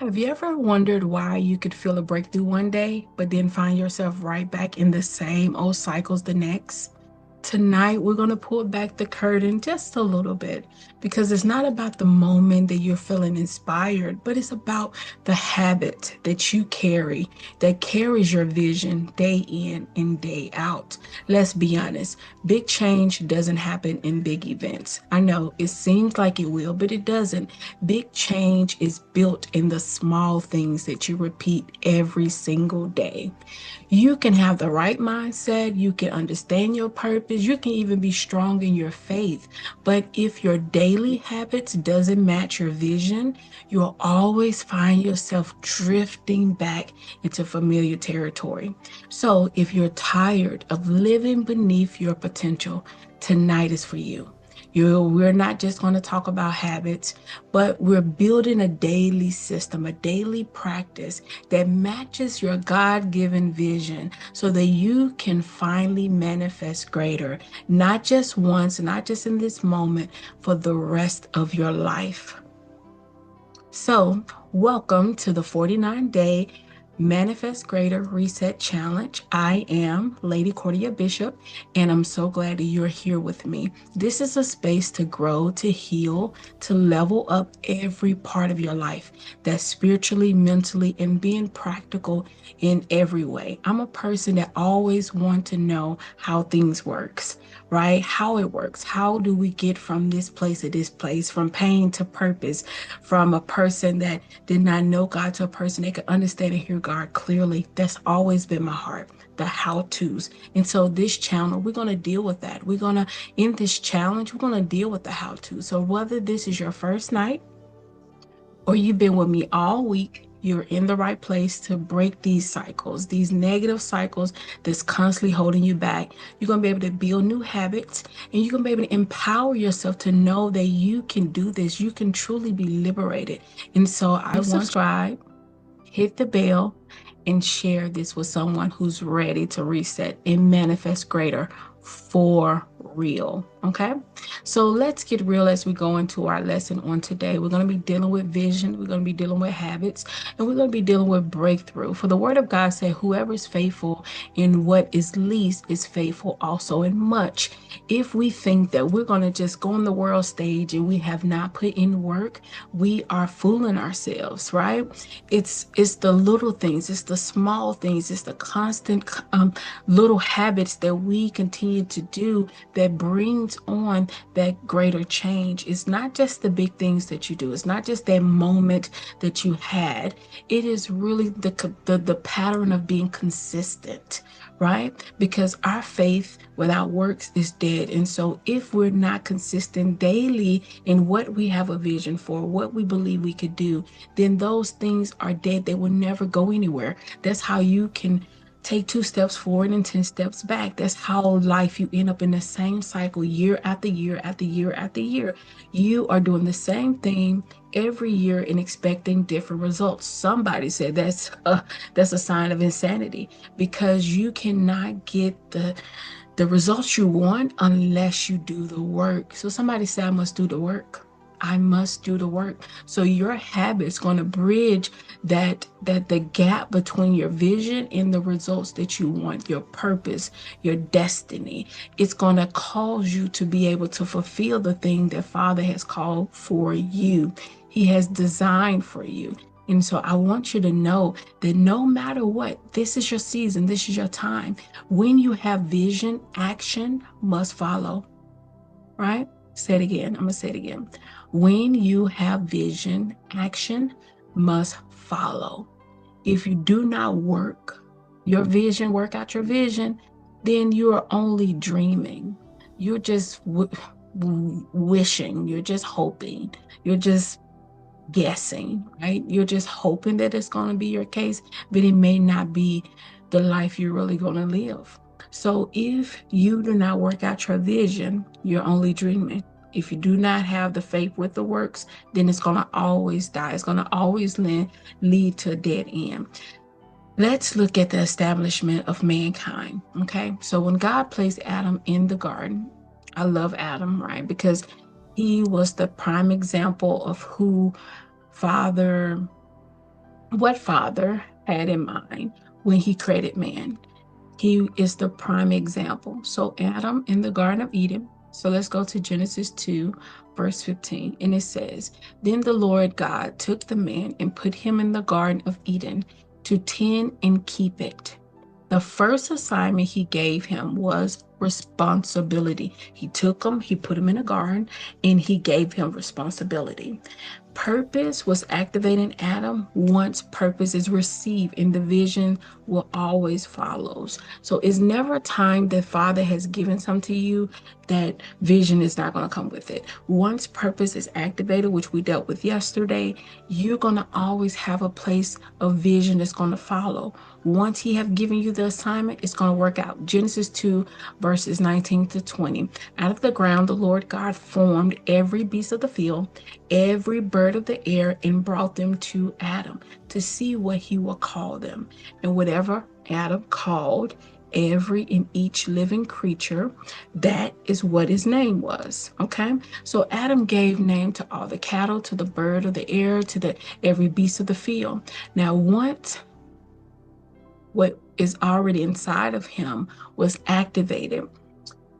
Have you ever wondered why you could feel a breakthrough one day, but then find yourself right back in the same old cycles the next? Tonight, we're going to pull back the curtain just a little bit because it's not about the moment that you're feeling inspired, but it's about the habit that you carry that carries your vision day in and day out. Let's be honest, big change doesn't happen in big events. I know it seems like it will, but it doesn't. Big change is built in the small things that you repeat every single day. You can have the right mindset, you can understand your purpose, you can even be strong in your faith. But if your daily habits doesn't match your vision, you'll always find yourself drifting back into familiar territory. So if you're tired of living beneath your potential, tonight is for you. We're not just going to talk about habits, but we're building a daily system, a daily practice that matches your God given vision so that you can finally manifest greater, not just once, not just in this moment, for the rest of your life. So, welcome to the 49-day Manifest Greater Reset Challenge. I am Lady Cordia Bishop, and I'm so glad that you're here with me. This is a space to grow, to heal, to level up every part of your life. That's spiritually, mentally, and being practical in every way. I'm a person that always wants to know how things works, right? How it works. How do we get from this place to this place, from pain to purpose, from a person that did not know God to a person that could understand and hear God clearly? That's always been my heart, the how to's. And so this channel, we're going to deal with that. In this challenge, we're going to deal with the how to. So whether this is your first night, or you've been with me all week, you're in the right place to break these cycles, these negative cycles that's constantly holding you back. You're going to be able to build new habits, and you're going to be able to empower yourself to know that you can do this. You can truly be liberated. And so I want to subscribe, hit the bell, and share this with someone who's ready to reset and manifest greater for real. Okay. So let's get real as we go into our lesson on today. We're going to be dealing with vision, we're going to be dealing with habits, and we're going to be dealing with breakthrough. For the word of God said, whoever is faithful in what is least is faithful also in much. If we think that we're going to just go on the world stage and we have not put in work, we are fooling ourselves, right? It's the little things, it's the small things, it's the constant little habits that we continue to do that brings on that greater change. It's not just the big things that you do. It's not just that moment that you had. It is really the pattern of being consistent, right? Because our faith without works is dead. And so if we're not consistent daily in what we have a vision for, what we believe we could do, then those things are dead. They will never go anywhere. That's how you can take 2 steps forward and 10 steps back. That's how life, you end up in the same cycle year after year after year after year. You are doing the same thing every year and expecting different results. Somebody said that's a sign of insanity, because you cannot get the results you want unless you do the work. So somebody said, I must do the work. I must do the work. So your habit is going to bridge that the gap between your vision and the results that you want, your purpose, your destiny. It's going to cause you to be able to fulfill the thing that Father has called for you. He has designed for you. And so I want you to know that no matter what, this is your season, this is your time. When you have vision, action must follow, right? Say it again. I'm going to say it again. When you have vision, action must follow. If you do not work out your vision, then you are only dreaming. You're just wishing, you're just hoping, you're just guessing, right? You're just hoping that it's going to be your case, but it may not be the life you're really going to live. So if you do not work out your vision, you're only dreaming. If you do not have the faith with the works, then it's going to always die. It's going to always lead to a dead end. Let's look at the establishment of mankind. Okay. So when God placed Adam in the garden, I love Adam, right? Because he was the prime example of who Father What father had in mind when he created man? He is the prime example. So, Adam in the Garden of Eden. So, let's go to Genesis 2, verse 15. And it says, Then the Lord God took the man and put him in the Garden of Eden to tend and keep it. The first assignment he gave him was responsibility. He took him, he put him in a garden, and he gave him responsibility. Purpose was activated in Adam. Once purpose is received, and the vision will always follows. So it's never a time that Father has given something to you that vision is not going to come with it. Once purpose is activated, which we dealt with yesterday, you're going to always have a place of vision that's going to follow. Once he have given you the assignment, it's going to work out. Genesis 2, verses 19 to 20. Out of the ground, the Lord God formed every beast of the field, every bird of the air, and brought them to Adam to see what he will call them. And whatever Adam called every and each living creature, that is what his name was. Okay, so Adam gave name to all the cattle, to the bird of the air, to the every beast of the field. Now once what is already inside of him was activated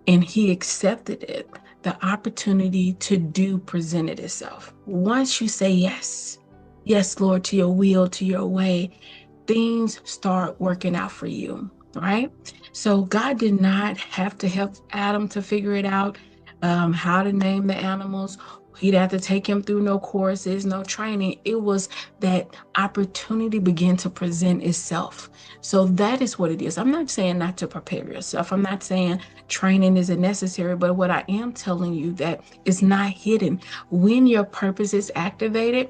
and he accepted it, the opportunity to do presented itself. Once you say yes, yes, Lord, to your will, to your way, things start working out for you, right? So God did not have to help Adam to figure it out, how to name the animals. He'd have to take him through no courses, no training. It was that opportunity began to present itself. So that is what it is. I'm not saying not to prepare yourself. I'm not saying training isn't necessary, but what I am telling you that it's not hidden. When your purpose is activated,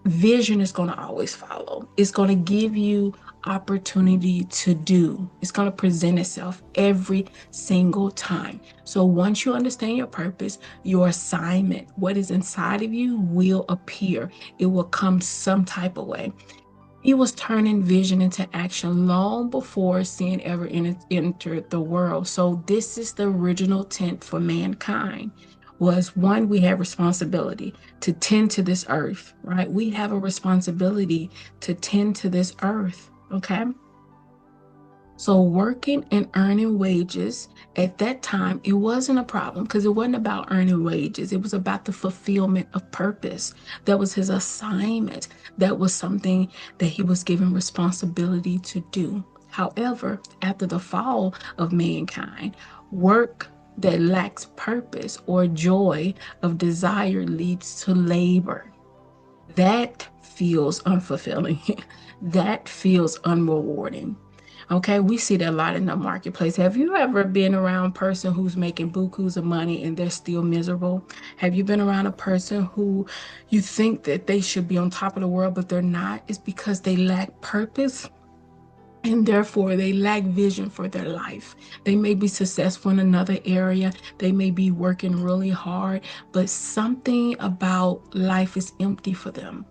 vision is going to always follow. It's going to give you opportunity to do. It's going to present itself every single time. So once you understand your purpose, your assignment, what is inside of you will appear. It will come some type of way. He was turning vision into action long before sin ever entered the world. So this is the original intent for mankind. Was one, we have responsibility to tend to this earth, right? We have a responsibility to tend to this earth, okay? So working and earning wages at that time, it wasn't a problem because it wasn't about earning wages. It was about the fulfillment of purpose. That was his assignment. That was something that he was given responsibility to do. However, after the fall of mankind, work that lacks purpose or joy of desire leads to labor. That feels unfulfilling. That feels unrewarding. Okay, we see that a lot in the marketplace. Have you ever been around a person who's making bukus of money and they're still miserable? Have you been around a person who you think that they should be on top of the world, but they're not? It's because they lack purpose and therefore they lack vision for their life. They may be successful in another area, they may be working really hard, but something about life is empty for them.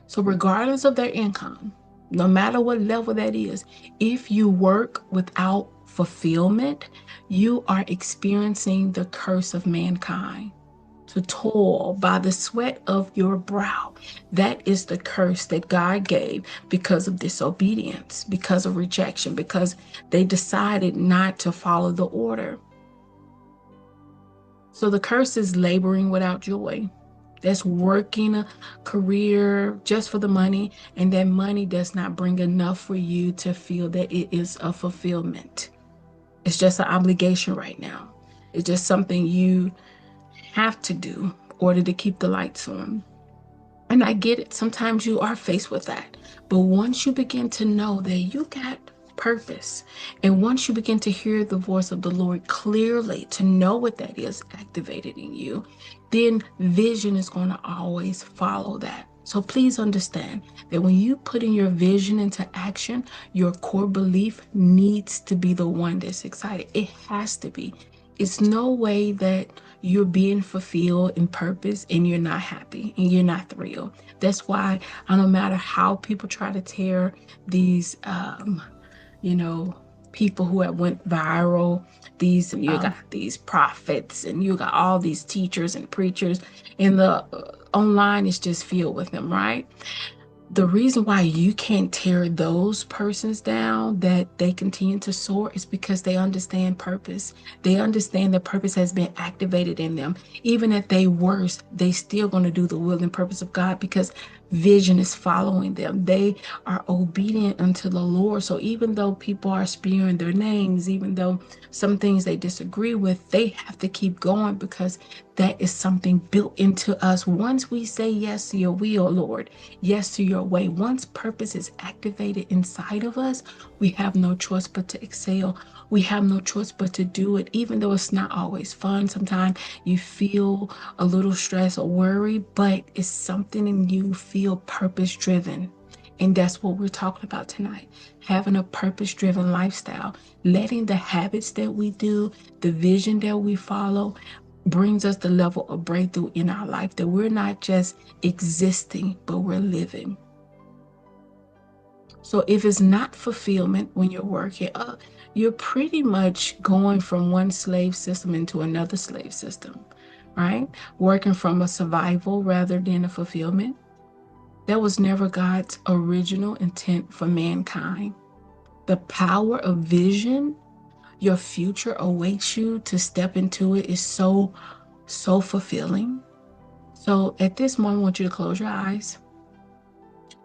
So, regardless of their income, no matter what level that is, if you work without fulfillment, you are experiencing the curse of mankind. To toil by the sweat of your brow. That is the curse that God gave because of disobedience, because of rejection, because they decided not to follow the order. So the curse is laboring without joy. That's working a career just for the money, and that money does not bring enough for you to feel that it is a fulfillment. It's just an obligation right now. It's just something you have to do in order to keep the lights on. And I get it. Sometimes you are faced with that. But once you begin to know that you got purpose, and once you begin to hear the voice of the Lord clearly, to know what that is activated in you, then vision is going to always follow that. So please understand that when you put in your vision into action, your core belief needs to be the one that's excited. It has to be. It's no way that you're being fulfilled in purpose and you're not happy and you're not thrilled. That's why no matter how people try to tear these, you know, people who have went viral, these you got these prophets and you got all these teachers and preachers, and the online is just filled with them, right? The reason why you can't tear those persons down, that they continue to soar, is because they understand purpose. They understand that purpose has been activated in them. Even at their worst, they still going to do the will and purpose of God, because vision is following them. They are obedient unto the Lord. So even though people are spewing their names, even though some things they disagree with, they have to keep going, because that is something built into us. Once we say yes to your will, Lord, yes to your way, once purpose is activated inside of us, we have no choice but to excel. We have no choice but to do it, even though it's not always fun. Sometimes you feel a little stress or worry, but it's something in you feel purpose driven. And that's what we're talking about tonight. Having a purpose driven lifestyle, letting the habits that we do, the vision that we follow, brings us the level of breakthrough in our life, that we're not just existing, but we're living. So if it's not fulfillment when you're working, you're pretty much going from one slave system into another slave system, right? Working from a survival rather than a fulfillment. That was never God's original intent for mankind. The power of vision, your future awaits you to step into it, is so, so fulfilling. So at this moment, I want you to close your eyes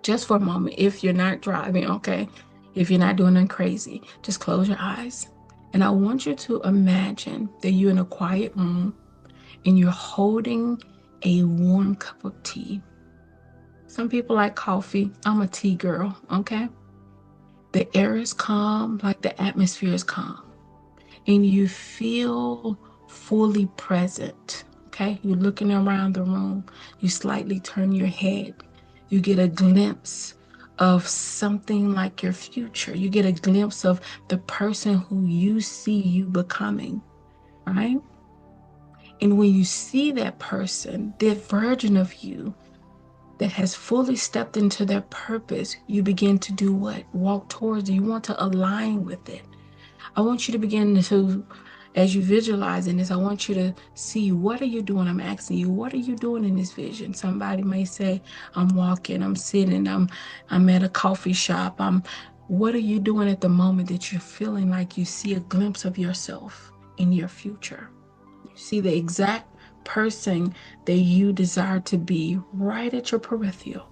just for a moment. If you're not driving, okay? If you're not doing anything crazy, just close your eyes. And I want you to imagine that you're in a quiet room and you're holding a warm cup of tea. Some people like coffee. I'm a tea girl, okay? The air is calm, like the atmosphere is calm, and you feel fully present. Okay, you're looking around the room, you slightly turn your head, you get a glimpse of something like your future, you get a glimpse of the person who you see you becoming, right? And when you see that person, that version of you that has fully stepped into their purpose, you begin to do what? Walk towards it. You want to align with it. I want you to begin to, as you visualize in this, I want you to see, what are you doing? I'm asking you, what are you doing in this vision? Somebody may say, I'm walking, I'm sitting, I'm at a coffee shop. What are you doing at the moment that you're feeling like you see a glimpse of yourself in your future? You see the exact person that you desire to be right at your peripheral.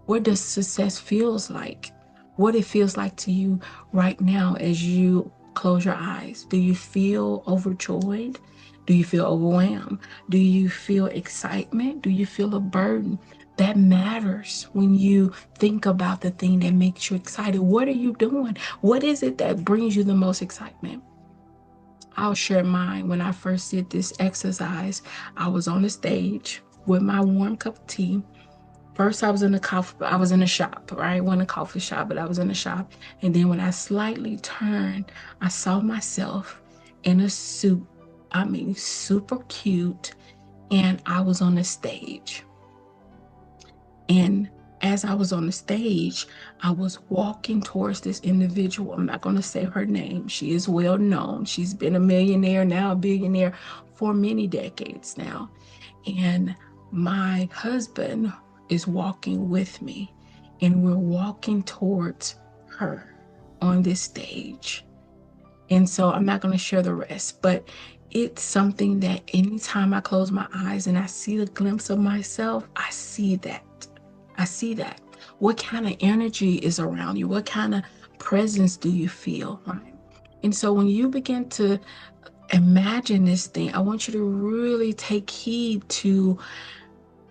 What does success feels like? What it feels like to you right now as you close your eyes? Do you feel overjoyed? Do you feel overwhelmed? Do you feel excitement? Do you feel a burden? That matters when you think about the thing that makes you excited. What are you doing? What is it that brings you the most excitement? I'll share mine. When I first did this exercise, I was on the stage with my warm cup of tea. First, I was in a shop, right? I wasn't a coffee shop, but I was in a shop. And then when I slightly turned, I saw myself in a suit. I mean, super cute. And I was on the stage. And as I was on the stage, I was walking towards this individual. I'm not going to say her name. She is well known. She's been a millionaire, now a billionaire, for many decades now. And my husband is walking with me, and we're walking towards her on this stage. And so I'm not going to share the rest, but it's something that anytime I close my eyes and I see a glimpse of myself, I see that. I see that. What kind of energy is around you? What kind of presence do you feel? Right? And so when you begin to imagine this thing, I want you to really take heed to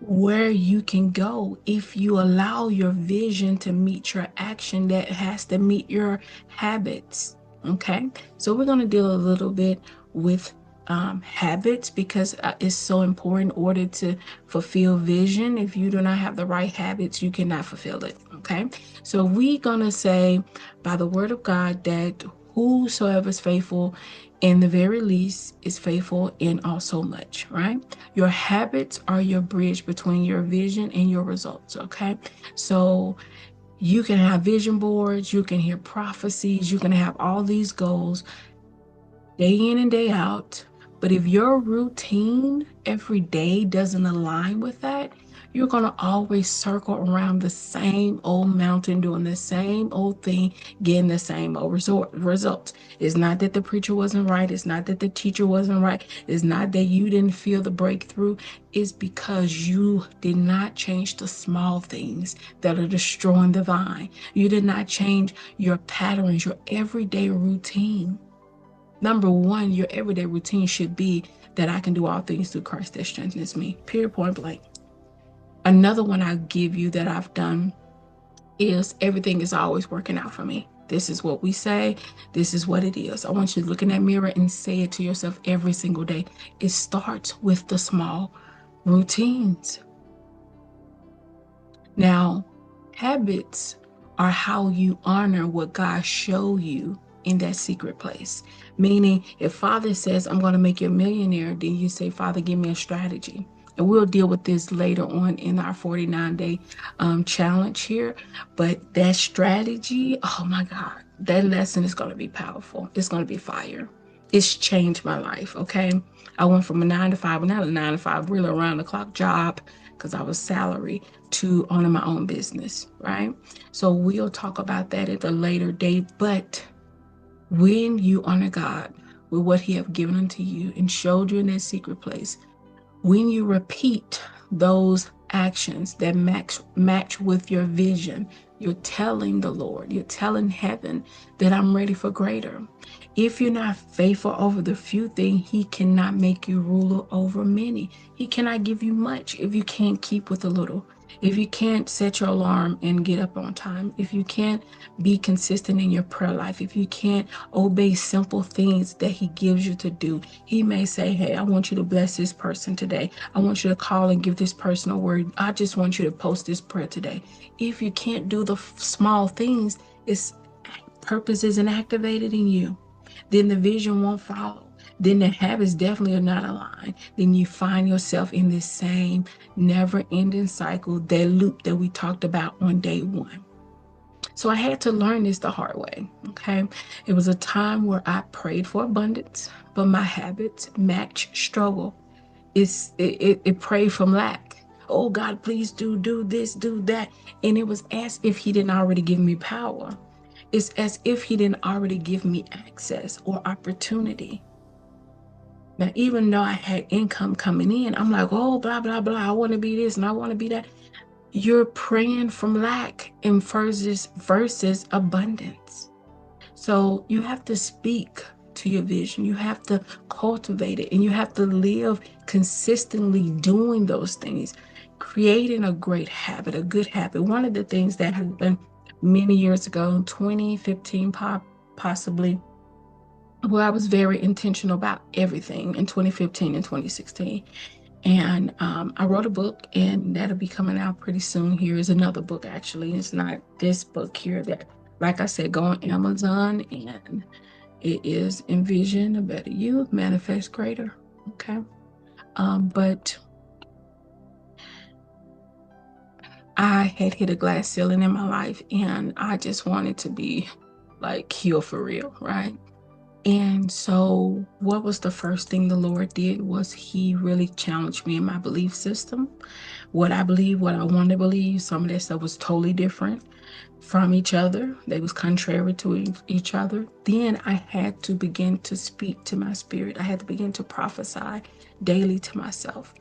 where you can go if you allow your vision to meet your action, that has to meet your habits. Okay, so we're going to deal a little bit with habits, because it's so important in order to fulfill vision. If you do not have the right habits, you cannot fulfill it. Okay, so we're going to say by the word of God that whosoever is faithful in the very least is faithful in also much, right? Your habits are your bridge between your vision and your results, okay? So you can have vision boards, you can hear prophecies, you can have all these goals day in and day out. But if your routine every day doesn't align with that, you're going to always circle around the same old mountain, doing the same old thing, getting the same old results. It's not that the preacher wasn't right. It's not that the teacher wasn't right. It's not that you didn't feel the breakthrough. It's because you did not change the small things that are destroying the vine. You did not change your patterns, your everyday routine. Number one, your everyday routine should be that I can do all things through Christ that strengthens me. Period, point blank. Another one I give you that I've done is everything is always working out for me. This is what we say. This is what it is. I want you to look in that mirror and say it to yourself every single day. It starts with the small routines. Now, habits are how you honor what God showed you in that secret place. Meaning, if Father says, I'm going to make you a millionaire, then you say, Father, give me a strategy. And we'll deal with this later on in our 49-day challenge here. But that strategy, oh my God, that lesson is going to be powerful. It's going to be fire. It's changed my life, okay? I went from a 9 to 5, well, not a 9 to 5, really around the clock job, because I was salary, to owning my own business, right? So we'll talk about that at a later date. But when you honor God with what He have given unto you and showed you in that secret place, when you repeat those actions that match with your vision, you're telling the Lord, you're telling heaven that I'm ready for greater. If you're not faithful over the few things, He cannot make you ruler over many. He cannot give you much if you can't keep with a little. If you can't set your alarm and get up on time, if you can't be consistent in your prayer life, if you can't obey simple things that He gives you to do, He may say, hey, I want you to bless this person today. I want you to call and give this person a word. I just want you to post this prayer today. If you can't do the small things, its purpose isn't activated in you, then the vision won't follow. Then the habits definitely are not aligned. Then you find yourself in this same never-ending cycle, that loop that we talked about on day one. So I had to learn this the hard way, okay? It was a time where I prayed for abundance, but my habits match struggle. It prayed from lack. Oh God, please do this, do that. And it was as if He didn't already give me power. It's as if He didn't already give me access or opportunity. Now, even though I had income coming in, I'm like, oh, blah, blah, blah. I want to be this and I want to be that. You're praying from lack and versus abundance. So you have to speak to your vision. You have to cultivate it, and you have to live consistently doing those things, creating a great habit, a good habit. One of the things that happened many years ago, 2015 possibly, well, I was very intentional about everything in 2015 and 2016. And I wrote a book, and that'll be coming out pretty soon. Here is another book, actually. It's not this book here that, like I said, go on Amazon, and it is Envision a Better You, Manifest Greater. Okay. But I had hit a glass ceiling in my life, and I just wanted to be like healed for real, right? And so what was the first thing the Lord did was He really challenged me in my belief system. What I believe, what I wanted to believe, some of that stuff was totally different from each other. They was contrary to each other. Then I had to begin to speak to my spirit. I had to begin to prophesy daily to myself.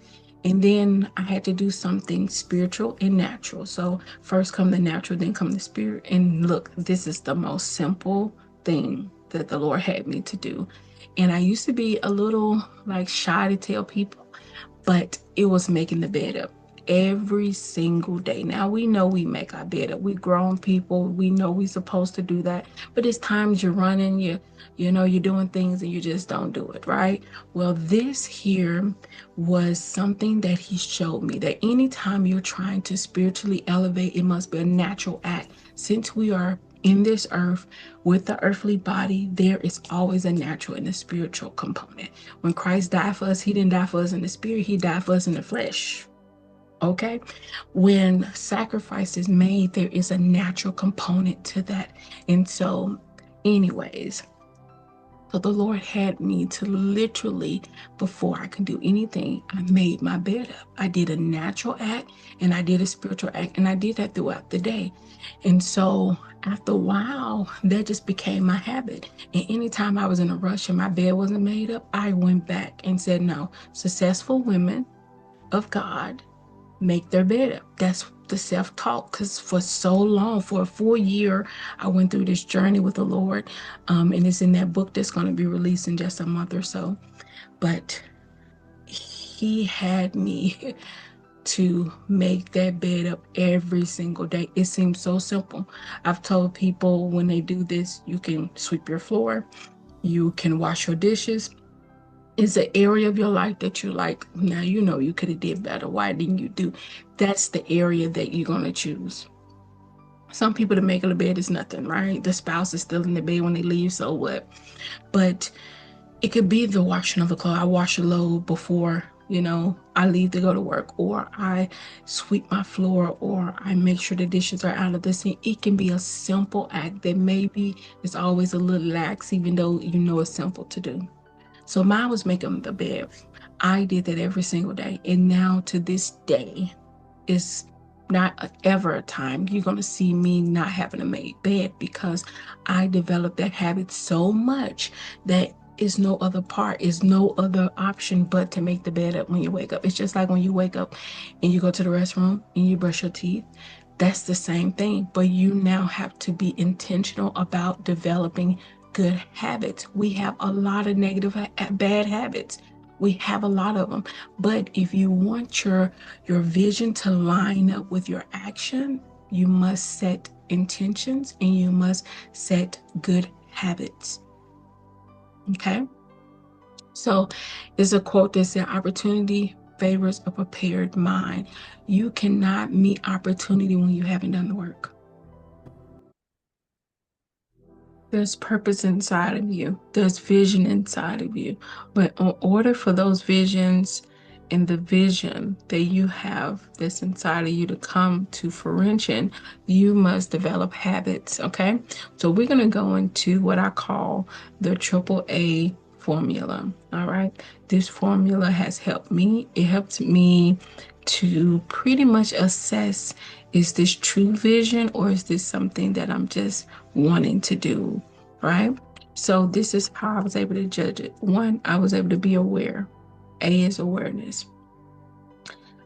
And then I had to do something spiritual and natural. So first come the natural, then come the spirit. And look, this is the most simple thing that the Lord had me to do. And I used to be a little like shy to tell people, but it was making the bed up every single day. Now we know we make our bed up. We grown people. We know we're supposed to do that. But it's times you're running, you're doing things and you just don't do it, right? Well, this here was something that He showed me, that anytime you're trying to spiritually elevate, it must be a natural act. Since we are in this earth with the earthly body, there is always a natural and a spiritual component. When Christ died for us, He didn't die for us in the spirit, He died for us in the flesh. Okay? When sacrifice is made, there is a natural component to that. And so, anyways, So the Lord had me to literally, before I could do anything, I made my bed up. I did a natural act and I did a spiritual act, and I did that throughout the day. And so after a while, that just became my habit. And anytime I was in a rush and my bed wasn't made up, I went back and said, no, successful women of God make their bed up. That's the self-talk. Because for so long, for a full year, I went through this journey with the Lord. And it's in that book that's going to be released in just a month or so. But he had me to make that bed up every single day. It seems so simple. I've told people when they do this, you can sweep your floor, you can wash your dishes. Is an area of your life that you like, now you know you could have did better. Why didn't you do? That's the area that you're going to choose. Some people, to make a bed is nothing, right? The spouse is still in the bed when they leave, so what? But it could be the washing of the clothes. I wash a load before, I leave to go to work, or I sweep my floor, or I make sure the dishes are out of the sink. It can be a simple act that maybe is always a little lax, even though you know it's simple to do. So mine was making the bed. I did that every single day. And now to this day, it's not ever a time you're going to see me not having a made bed, because I developed that habit so much that is no other part, is no other option but to make the bed up when you wake up. It's just like when you wake up and you go to the restroom and you brush your teeth. That's the same thing, but you now have to be intentional about developing good habits. We have a lot of negative, bad habits. We have a lot of them. But if you want your vision to line up with your action, you must set intentions and you must set good habits. Okay? So there's a quote that said, opportunity favors a prepared mind. You cannot meet opportunity when you haven't done the work. There's purpose inside of you. There's vision inside of you. But in order for those visions and the vision that you have that's inside of you to come to fruition, you must develop habits, okay? So we're going to go into what I call the AAA formula, all right? This formula has helped me. It helps me to pretty much assess, is this true vision or is this something that I'm just wanting to do, right? So this is how I was able to judge it. One, I was able to be aware. A is awareness.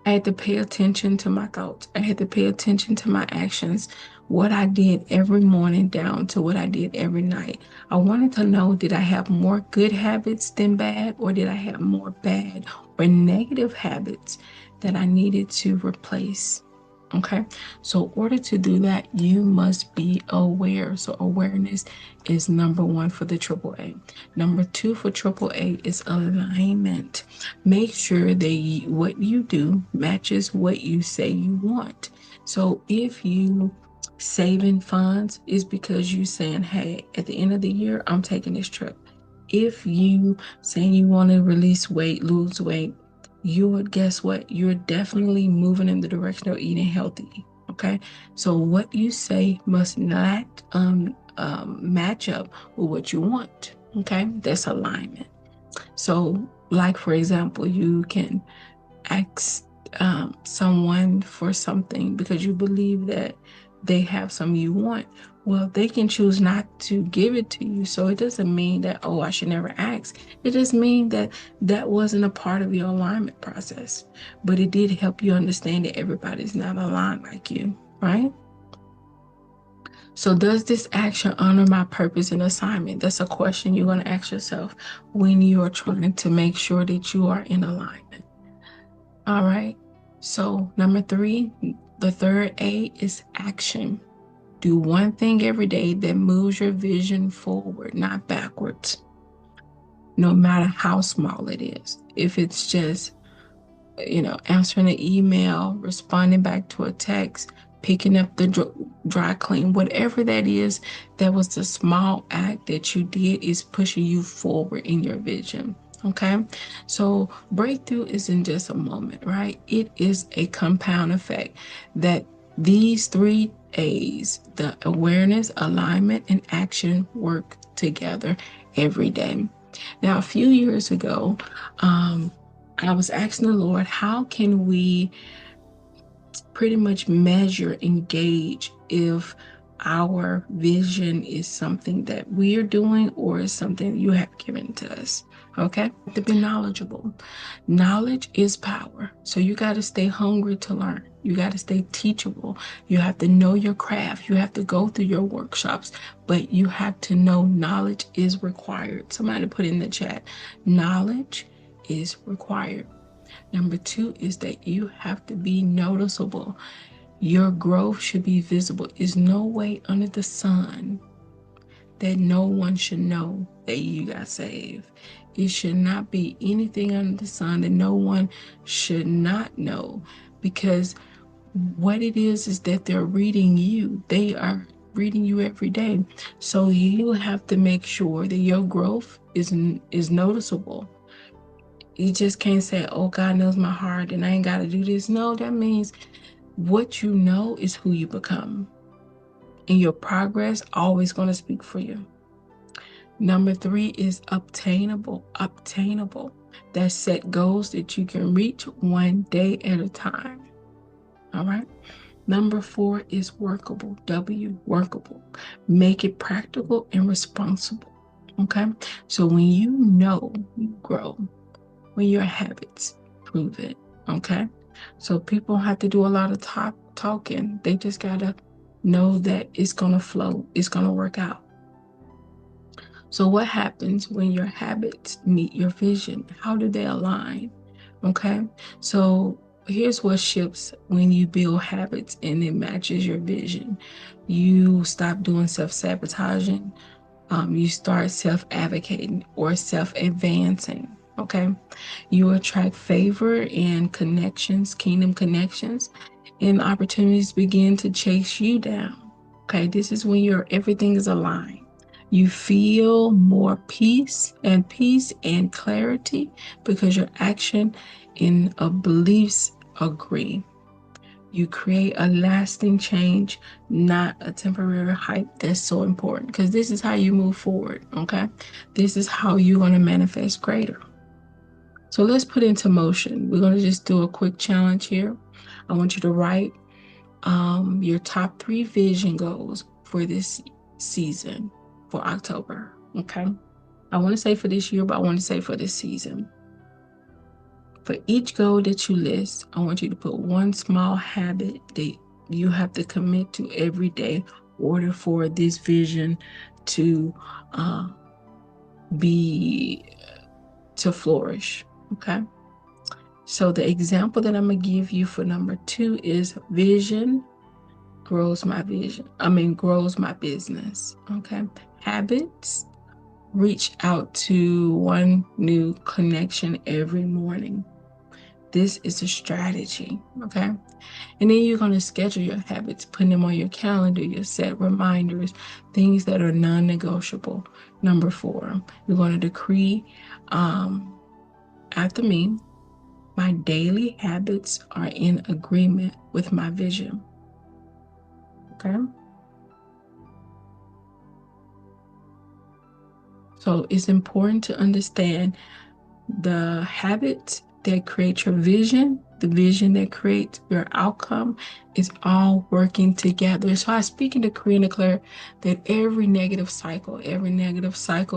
I had to pay attention to my thoughts. I had to pay attention to my actions, what I did every morning down to what I did every night. I wanted to know, did I have more good habits than bad, or did I have more bad or negative habits that I needed to replace? Okay, so in order to do that, you must be aware. So awareness is number one for the AAA. Number two for AAA is alignment. Make sure that what you do matches what you say you want. So if you saving funds, is because you saying, hey, at the end of the year, I'm taking this trip. If you saying you want to release weight, lose weight, guess what? You're definitely moving in the direction of eating healthy. Okay. So what you say must not match up with what you want. Okay. That's alignment. So, like, for example, you can ask someone for something because you believe that they have something you want. Well, they can choose not to give it to you. So it doesn't mean that, oh, I should never ask. It just means that that wasn't a part of your alignment process. But it did help you understand that everybody's not aligned like you, right? So does this action honor my purpose and assignment? That's a question you're going to ask yourself when you are trying to make sure that you are in alignment. All right. So number three, the third A is action. Do one thing every day that moves your vision forward, not backwards, no matter how small it is. If it's just, answering an email, responding back to a text, picking up the dry clean, whatever that is, that was the small act that you did is pushing you forward in your vision. Okay, so breakthrough isn't just a moment, right? It is a compound effect that these three A's, the awareness, alignment, and action, work together every day. Now, a few years ago, I was asking the Lord, how can we pretty much measure and gauge if our vision is something that we are doing or is something you have given to us? Okay, to be knowledgeable. Knowledge is power. So you got to stay hungry to learn. You got to stay teachable. You have to know your craft. You have to go through your workshops, but you have to know knowledge is required. Somebody put in the chat, knowledge is required. Number two is that you have to be noticeable. Your growth should be visible. There's no way under the sun that no one should know that you got saved. It should not be anything under the sun that no one should not know, because what it is that they're reading you. They are reading you every day. So you have to make sure that your growth is noticeable. You just can't say, oh, God knows my heart and I ain't got to do this. No, that means what you know is who you become. And your progress always going to speak for you. Number three is obtainable. Obtainable. That set goals that you can reach one day at a time. All right. Number four is workable. Workable. Make it practical and responsible. Okay. So when you know you grow, when your habits prove it. Okay. So people have to do a lot of talking. They just gotta know that it's gonna flow. It's gonna work out. So what happens when your habits meet your vision? How do they align? Okay. So here's what shifts when you build habits and it matches your vision. You stop doing self-sabotaging. You start self-advocating or self-advancing. Okay. You attract favor and connections, kingdom connections, and opportunities begin to chase you down. Okay. This is when everything is aligned. You feel more peace and clarity because your action and beliefs agree. You create a lasting change, not a temporary hype. That's so important because this is how you move forward, okay? This is how you're going to manifest greater. So let's put into motion. We're going to just do a quick challenge here. I want you to write your top 3 vision goals for this season, for October, okay? I want to say for this year, but I want to say for this season. For each goal that you list, I want you to put one small habit that you have to commit to every day in order for this vision to flourish, okay? So the example that I'm going to give you for number 2 is vision grows my business, okay? Habits reach out to one new connection every morning. This is a strategy, okay? And then you're going to schedule your habits, put them on your calendar, you set reminders, things that are non-negotiable. Number 4, you're going to decree after me, my daily habits are in agreement with my vision, okay? So it's important to understand the habits that create your vision, the vision that creates your outcome is all working together. So I speak and decree and declare that every negative cycle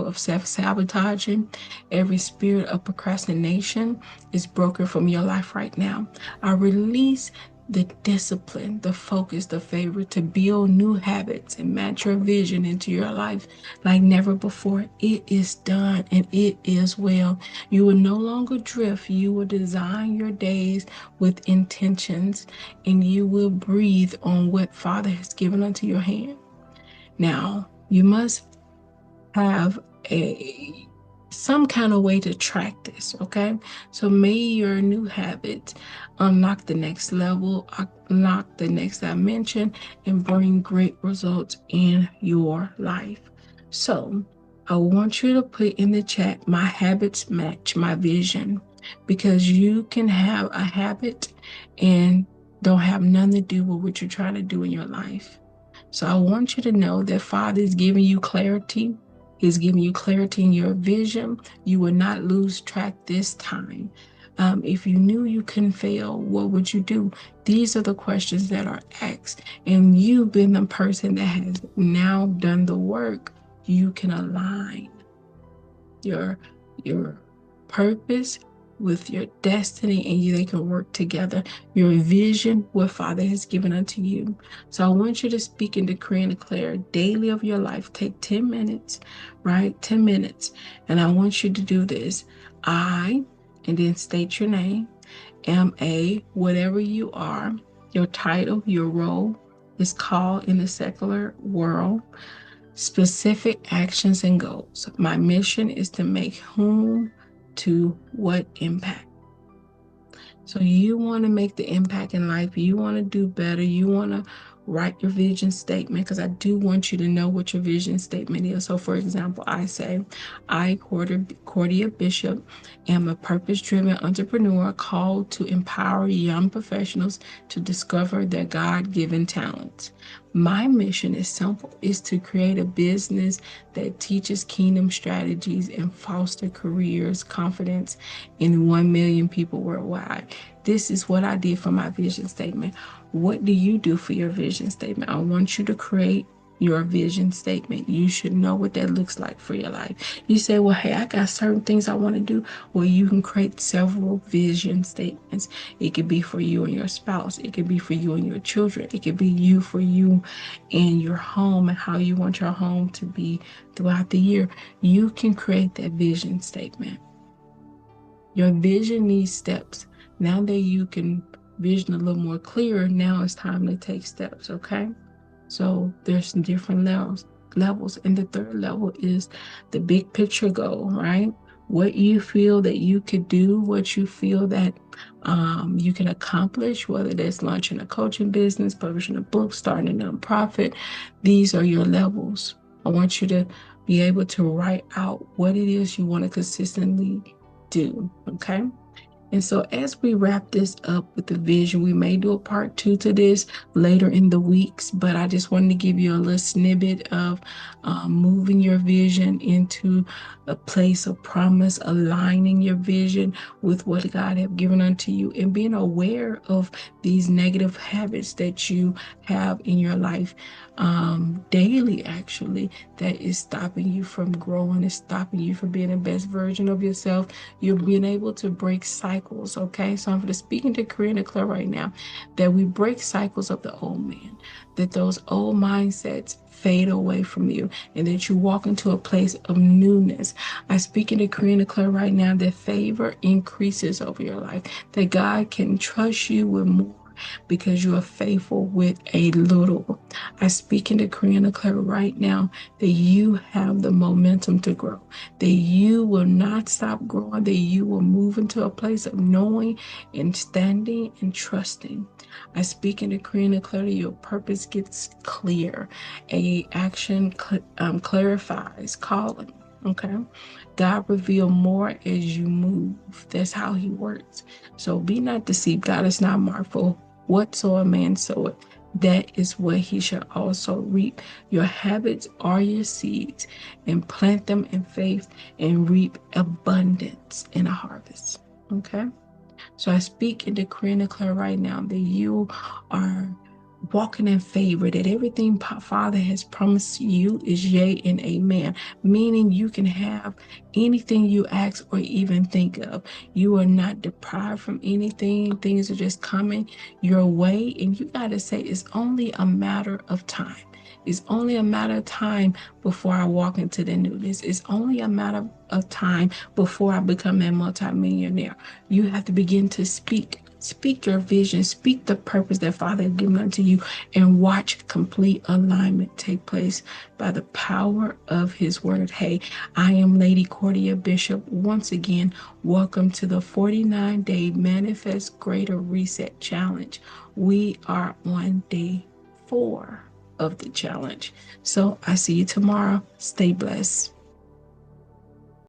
of self-sabotaging, every spirit of procrastination is broken from your life right now. I release the discipline, the focus, the favor to build new habits and match your vision into your life like never before. It is done and it is well. You will no longer drift. You will design your days with intentions and you will breathe on what Father has given unto your hand. Now, you must have some kind of way to track this, okay? So may your new habits unlock the next level, unlock the next dimension, and bring great results in your life. So I want you to put in the chat, my habits match my vision, because you can have a habit and don't have nothing to do with what you're trying to do in your life. So I want you to know that Father is giving you clarity. He's giving you clarity in your vision. You will not lose track this time. If you knew you couldn't fail, what would you do? These are the questions that are asked. And you've been the person that has now done the work. You can align your your purpose with your destiny, and they can work together. Your vision, what Father has given unto you. So I want you to speak and decree and declare daily of your life. Take 10 minutes, right? 10 minutes. And I want you to do this. I, and then state your name, am a whatever you are, your title, your role is called in the secular world. Specific actions and goals. My mission is to make whom to what impact. So you want to make the impact in life. You want to do better. You want to write your vision statement, because I do want you to know what your vision statement is. So for example, I say, I, Cordia Bishop, am a purpose-driven entrepreneur called to empower young professionals to discover their God-given talents. My mission is simple, is to create a business that teaches kingdom strategies and foster careers, confidence in 1 million people worldwide. This is what I did for my vision statement. What do you do for your vision statement? I want you to create your vision statement. You should know what that looks like for your life. You say, well, hey, I got certain things I want to do. Well, you can create several vision statements. It could be for you and your spouse. It could be for you and your children. It could be you for you and your home, and how you want your home to be throughout the year. You can create that vision statement. Your vision needs steps. Now that you can vision a little more clear, now it's time to take steps, okay? So there's some different levels. And the third level is the big picture goal, right? What you feel that you could do, what you feel that you can accomplish, whether that's launching a coaching business, publishing a book, starting a nonprofit. These are your levels. I want you to be able to write out what it is you want to consistently do, okay? And so as we wrap this up with the vision, we may do a part 2 to this later in the weeks, but I just wanted to give you a little snippet of moving your vision into a place of promise, aligning your vision with what God has given unto you, and being aware of these negative habits that you have in your life daily, actually, that is stopping you from growing, is stopping you from being the best version of yourself. You're being able to break cycles, okay? So I'm going to speak into decree and declare right now that we break cycles of the old man, that those old mindsets fade away from you, and that you walk into a place of newness. I speak and decree and declare right now that favor increases over your life, that God can trust you with more because you are faithful with a little. I speak and decree and declare right now that you have the momentum to grow, that you will not stop growing, that you will move into a place of knowing and standing and trusting. I speak and decree and declare that your purpose gets clear. Action clarifies calling. Okay. God reveal more as you move. That's how he works. So be not deceived. God is not marked for whatso a man soweth, that is what he shall also reap. Your habits are your seeds, and plant them in faith and reap abundance in a harvest. Okay? So I speak and decree and declare right now that you are walking in favor, that everything Father has promised you is yea and amen, meaning you can have anything you ask or even think of. You are not deprived from anything. Things are just coming your way, and you got to say it's only a matter of time. It's only a matter of time before I walk into the newness. It's only a matter of time before I become a multimillionaire. You have to begin to speak your vision, speak the purpose that Father has given unto you, and watch complete alignment take place by the power of his word. Hey, I am Lady Cordia Bishop. Once again, welcome to the 49-day Manifest Greater Reset Challenge. We are on day 4 of the challenge. So I see you tomorrow. Stay blessed.